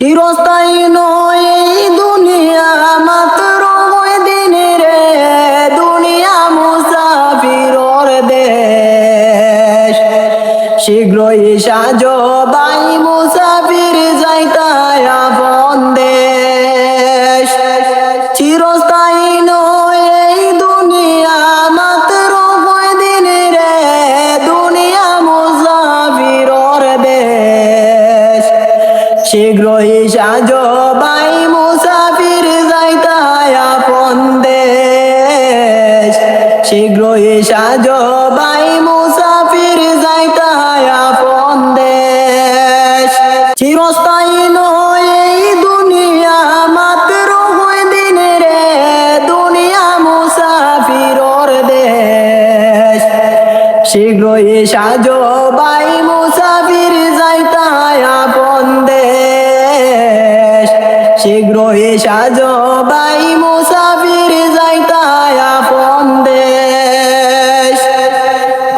চিরস্থায়ী নয় এই দুনিয়া, মাত্র দিন রে দুনিয়া মুসাফিরর দেশ। শীঘ্রই সাজো বাই মুসাফির যাইতায় আপন দেশ। চিরস্থায়ী নয় এই দুনিয়া, মাত্র দিন রে দুনিয়া মুসাফিরর দেশ। শীঘ্রই সাজো বাই মুসাফির যাইতায় আপন দেশ। শীঘ্রই সাজো বাই মুসাফির যাইতায় আপন দেশ। চিরস্থায়ী নয় এই দুনিয়া, মাত্র দিন রে দুনিয়া মুসাফিরর দেশ। শীঘ্রই সাজো বাই মুসাফির যাইতায় আপন দেশ। শীঘ্রই সাজো বাই মুসাফির যাইতায় আপন দেশ।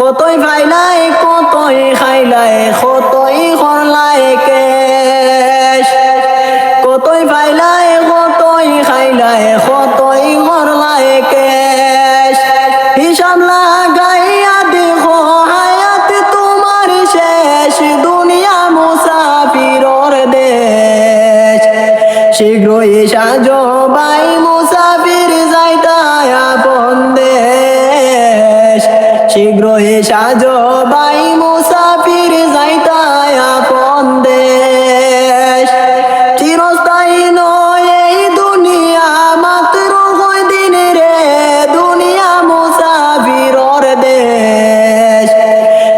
কতই ভাইলাই কতই খাইলাই কতই করলাই কেশ। কতই ভাইলাই কতই খাইলাই কতই করলাই কেশ। হিসাব লাগাইয়া দেখো হায়াত তোমার শেষ, দুনিয়া মুসাফিরর দেশ। শীঘ্রই সাজো বাই মুসাফির যাইতায় আপন দেশ। শীঘ্রই সাজো বাই মুসাফির যাইতায় আপন দেশ। চিরস্থায়ী নয় এই দুনিয়া, মাত্র দিন রে দুনিয়া মুসাফিরর দেশ।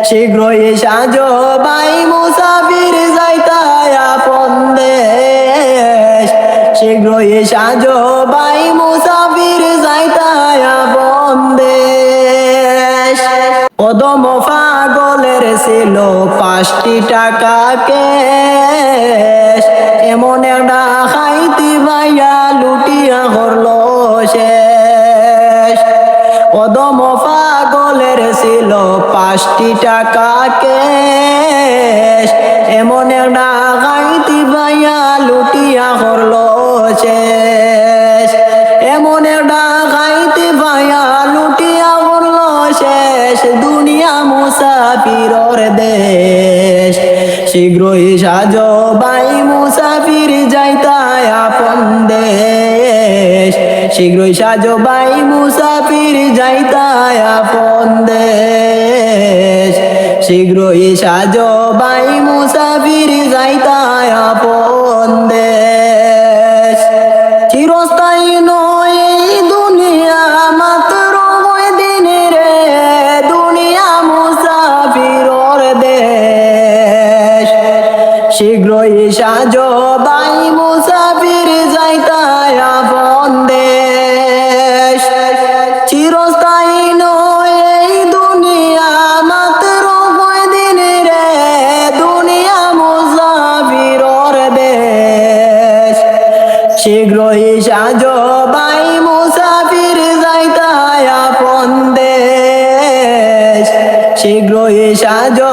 শীঘ্রই সাজো বাই মুসাফির যাইতায় আপন দেশ। শীঘ্রই সাজো বাই মুসাফির যাইতায় আপন দেশ। কদম পাগলের ছিল 5টি টাকা কেশ। এমন একটা খাইতি ভাইয়া লুটিয়া করলো শেষ। কদম পাগলের ছিল 5টি টাকা কেশ। এমন একটা খাইতি ভাইয়া লুটিয়া করলো শেষ। এমন একটা খাইতি ভাইয়া লুটিয়া করলো শেষ, দুনিয়া মুসাফিরর দেশ। শীঘ্রই সাজো বাই মুসাফির যাইতায় আপন দেশ। শীঘ্রই সাজো বাই মুসাফির যাইতায় আপন দেশ। শীঘ্রই সাজো বাই মুসাফির যাইতায় আপন দেশ। চিরস্থায়ী নয় এই দুনিয়া, মাত্র দিন রে দুনিয়া মুসাফিরর দেশ। শীঘ্রই সাজো বাই মুসাফির যাইতায় আপন দেশ। চিরস্থায়ী নয় এই দুনিয়া, মাত্র দিন রে দুনিয়া মুসাফিরর দেশ। শীঘ্রই সাজো বাই মুসাফির যাইতায় আপন দেশ। শীঘ্রই সাজো